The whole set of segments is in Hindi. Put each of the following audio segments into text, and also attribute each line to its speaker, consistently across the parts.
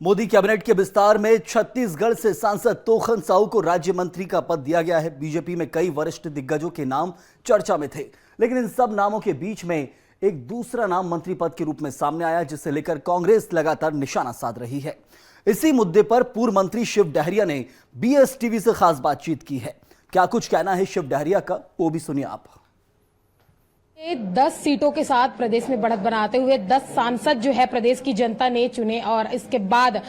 Speaker 1: मोदी कैबिनेट के विस्तार में छत्तीसगढ़ से सांसद तोखन साहू को राज्य मंत्री का पद दिया गया है। बीजेपी में कई वरिष्ठ दिग्गजों के नाम चर्चा में थे, लेकिन इन सब नामों के बीच में एक दूसरा नाम मंत्री पद के रूप में सामने आया, जिसे लेकर कांग्रेस लगातार निशाना साध रही है। इसी मुद्दे पर पूर्व मंत्री शिव डहरिया ने बीएसटीवी से खास बातचीत की है। क्या कुछ कहना है शिव डहरिया का, वो भी सुनिए आप।
Speaker 2: 10 सीटों के साथ प्रदेश में बढ़त बनाते हुए 10 सांसद जो है प्रदेश की जनता ने चुने और इसके बाद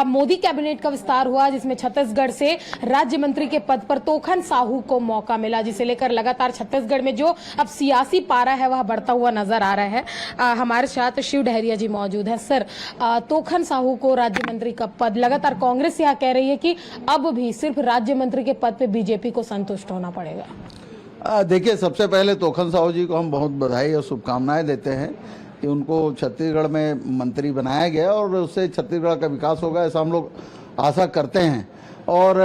Speaker 2: मोदी कैबिनेट का विस्तार हुआ, जिसमें छत्तीसगढ़ से राज्य मंत्री के पद पर तोखन साहू को मौका मिला, जिसे लेकर लगातार छत्तीसगढ़ में जो अब सियासी पारा है वह बढ़ता हुआ नजर आ रहा है। हमारे साथ शिव डहरिया जी मौजूद है। सर, तोखन साहू को राज्य मंत्री का पद, लगातार कांग्रेस यह कह रही है कि अब भी सिर्फ राज्य मंत्री के पद पे बीजेपी को संतुष्ट होना पड़ेगा।
Speaker 3: देखिए, सबसे पहले तोखन साहू जी को हम बहुत बधाई और शुभकामनाएं देते हैं कि उनको छत्तीसगढ़ में मंत्री बनाया गया और उससे छत्तीसगढ़ का विकास होगा, ऐसा हम लोग आशा करते हैं। और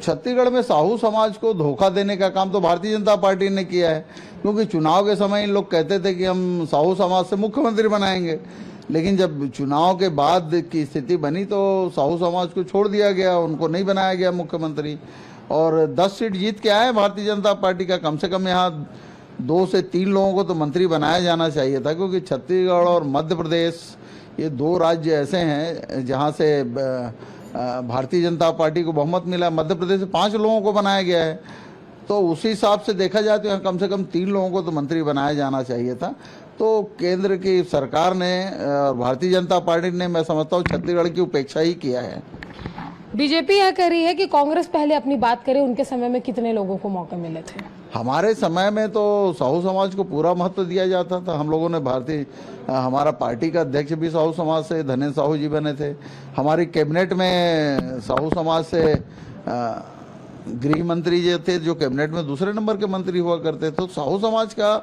Speaker 3: छत्तीसगढ़ में साहू समाज को धोखा देने का काम तो भारतीय जनता पार्टी ने किया है, क्योंकि चुनाव के समय इन लोग कहते थे कि हम साहू समाज से मुख्यमंत्री बनाएंगे, लेकिन जब चुनाव के बाद की स्थिति बनी तो साहू समाज को छोड़ दिया गया, उनको नहीं बनाया गया मुख्यमंत्री। और 10 सीट जीत के आए भारतीय जनता पार्टी का, कम से कम यहाँ 2 से 3 लोगों को तो मंत्री बनाया जाना चाहिए था, क्योंकि छत्तीसगढ़ और मध्य प्रदेश ये 2 राज्य ऐसे हैं जहाँ से भारतीय जनता पार्टी को बहुमत मिला। मध्य प्रदेश से 5 लोगों को बनाया गया है, तो उसी हिसाब से देखा जाए तो यहाँ कम से कम 3 लोगों को तो मंत्री बनाया जाना चाहिए था। तो केंद्र की सरकार ने और भारतीय जनता पार्टी ने, मैं समझता हूँ, छत्तीसगढ़ की उपेक्षा ही किया है।
Speaker 2: बीजेपी यह कह रही है कि कांग्रेस पहले अपनी बात करे, उनके समय में कितने लोगों को मौके मिले थे?
Speaker 3: हमारे समय में तो साहू समाज को पूरा महत्व दिया जाता था। हम लोगों ने हमारा पार्टी का अध्यक्ष भी साहू समाज से धनेन्द्र साहू जी बने थे। हमारी कैबिनेट में साहू समाज से गृह मंत्री जो थे, जो कैबिनेट में दूसरे नंबर के मंत्री हुआ करते थे। तो साहू समाज का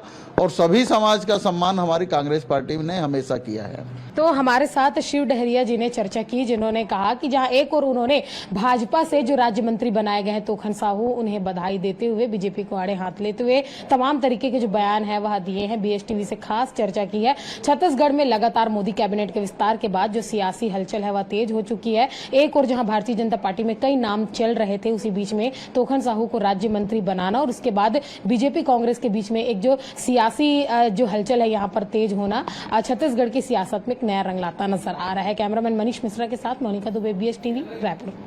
Speaker 3: और सभी समाज का सम्मान हमारी कांग्रेस पार्टी ने हमेशा किया है।
Speaker 2: तो हमारे साथ शिव डहरिया जी ने चर्चा की, जिन्होंने कहा कि जहां एक और उन्होंने भाजपा से जो राज्य मंत्री बनाए गए हैं तोखन साहू, उन्हें बधाई देते हुए, बीजेपी को आड़े हाथ लेते हुए तमाम तरीके के जो बयान है वह दिए हैं। बीएसटीवी से खास चर्चा की है। छत्तीसगढ़ में लगातार मोदी कैबिनेट के विस्तार के बाद जो सियासी हलचल है वह तेज हो चुकी है। एक और जहां भारतीय जनता पार्टी में कई नाम चल रहे थे, उसी बीच में तोखन साहू को राज्य मंत्री बनाना और उसके बाद बीजेपी कांग्रेस के बीच में एक जो सियासी जो हलचल है यहाँ पर तेज होना छत्तीसगढ़ की सियासत में एक नया रंग लाता नजर आ रहा है। कैमरामैन मनीष मिश्रा के साथ मोनिका दुबे, बीएसटीवी, रायपुर।